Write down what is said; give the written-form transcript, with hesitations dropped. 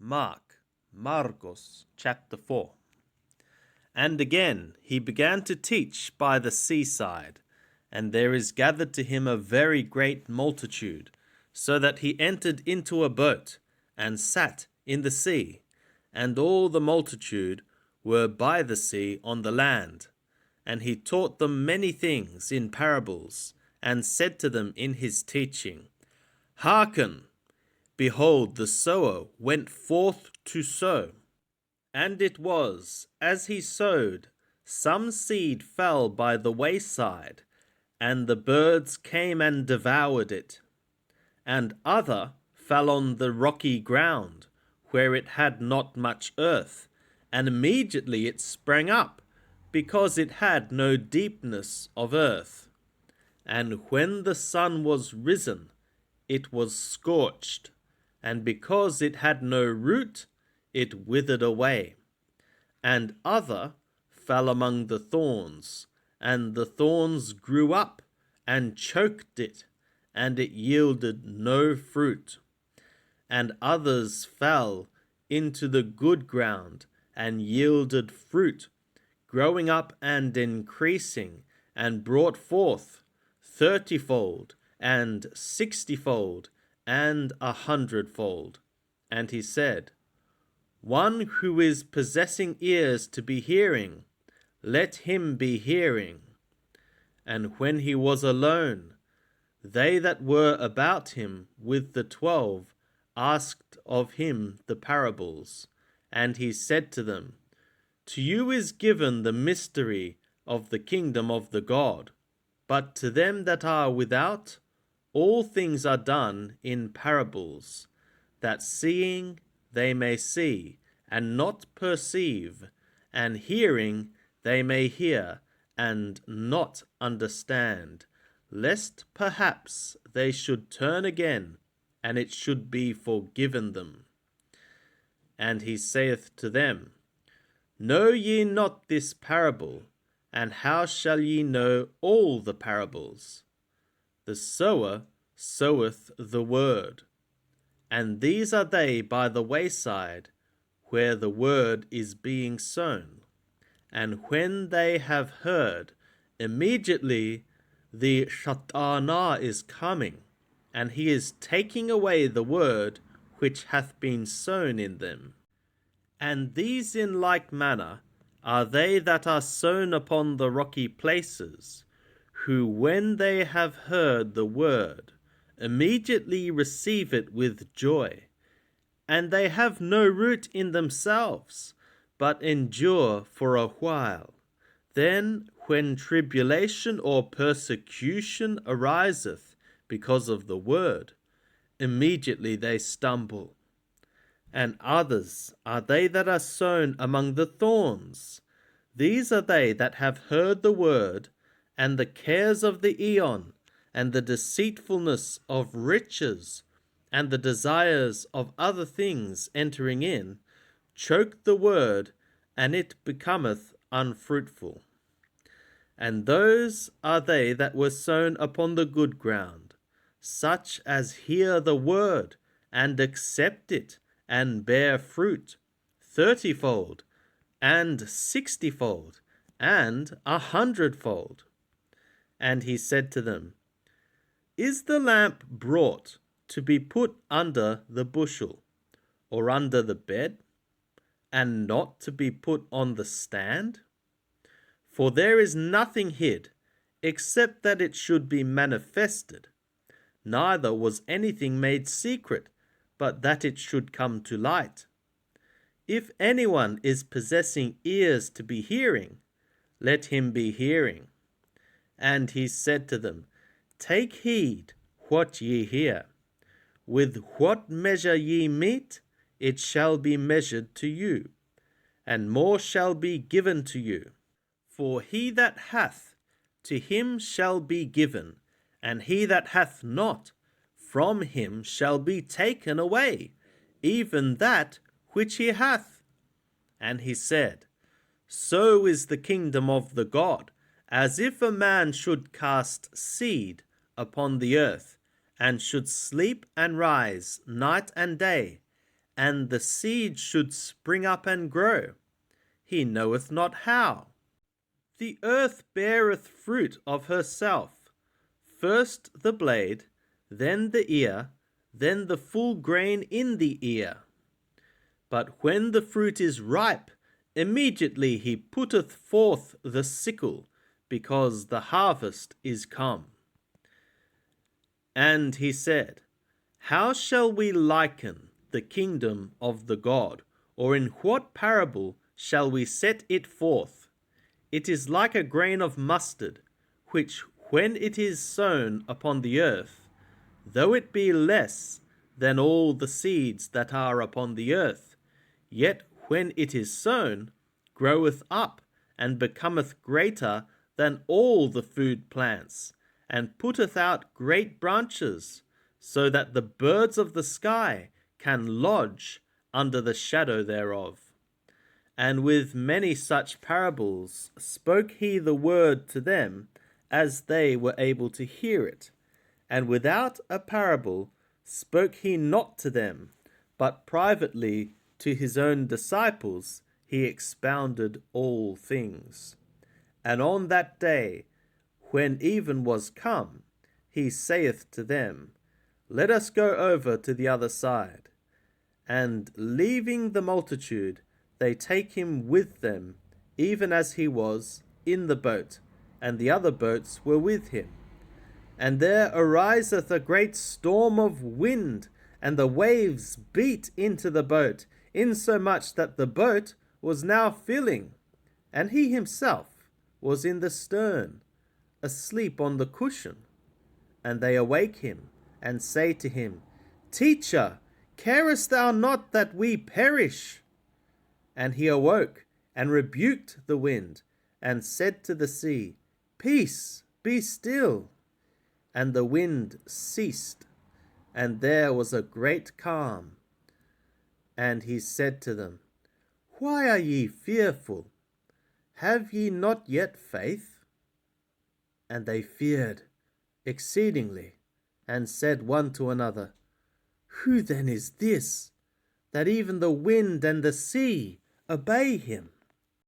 Marcos, chapter 4. And again he began to teach by the seaside, and there is gathered to him a very great multitude, so that he entered into a boat, and sat in the sea, and all the multitude were by the sea on the land. And he taught them many things in parables, and said to them in his teaching, Hearken! Behold, the sower went forth to sow. And it was, as he sowed, some seed fell by the wayside, and the birds came and devoured it. And other fell on the rocky ground, where it had not much earth, and immediately it sprang up, because it had no deepness of earth. And when the sun was risen, it was scorched, and because it had no root, it withered away. And other fell among the thorns, and the thorns grew up and choked it, and it yielded no fruit. And others fell into the good ground, and yielded fruit, growing up and increasing, and brought forth 30-fold, and 60-fold, and 100-fold. And he said, One who is possessing ears to be hearing, let him be hearing. And when he was alone, they that were about him with the 12 asked of him the parables. And he said to them, To you is given the mystery of the kingdom of the God, but to them that are without, all things are done in parables, that seeing they may see, and not perceive, and hearing they may hear, and not understand, lest perhaps they should turn again, and it should be forgiven them. And he saith to them, Know ye not this parable? And how shall ye know all the parables? The sower soweth the word. And these are they by the wayside, where the word is being sown. And when they have heard, immediately the Rationale is coming, and he is taking away the word which hath been sown in them. And these in like manner are they that are sown upon the rocky places, who when they have heard the word, immediately receive it with joy. And they have no root in themselves, but endure for a while. Then when tribulation or persecution ariseth because of the word, immediately they stumble. And others are they that are sown among the thorns. These are they that have heard the word, and the cares of the aeon, and the deceitfulness of riches, and the desires of other things entering in, choke the word, and it becometh unfruitful. And those are they that were sown upon the good ground, such as hear the word, and accept it, and bear fruit, 30-fold, and 60-fold, and 100-fold. And he said to them, Is the lamp brought to be put under the bushel, or under the bed, and not to be put on the stand? For there is nothing hid, except that it should be manifested. Neither was anything made secret, but that it should come to light. If anyone is possessing ears to be hearing, let him be hearing. And he said to them, Take heed what ye hear. With what measure ye mete, it shall be measured to you, and more shall be given to you. For he that hath, to him shall be given, and he that hath not, from him shall be taken away, even that which he hath. And he said, So is the kingdom of the God, as if a man should cast seed upon the earth, and should sleep and rise night and day, and the seed should spring up and grow, he knoweth not how. The earth beareth fruit of herself, first the blade, then the ear, then the full grain in the ear. But when the fruit is ripe, immediately he putteth forth the sickle, because the harvest is come. And he said, How shall we liken the kingdom of the God, or in what parable shall we set it forth? It is like a grain of mustard, which when it is sown upon the earth, though it be less than all the seeds that are upon the earth, yet when it is sown, groweth up, and becometh greater than all the food plants, and putteth out great branches, so that the birds of the sky can lodge under the shadow thereof. And with many such parables spoke he the word to them, as they were able to hear it. And without a parable spoke he not to them, but privately to his own disciples he expounded all things. And on that day, when even was come, he saith to them, Let us go over to the other side. And leaving the multitude, they take him with them, even as he was, in the boat, and the other boats were with him. And there ariseth a great storm of wind, and the waves beat into the boat, insomuch that the boat was now filling, and he himself was in the stern, asleep on the cushion. And they awake him, and say to him, Teacher, carest thou not that we perish? And he awoke, and rebuked the wind, and said to the sea, Peace, be still. And the wind ceased, and there was a great calm. And he said to them, Why are ye fearful? Have ye not yet faith? And they feared exceedingly, and said one to another, Who then is this, that even the wind and the sea obey him?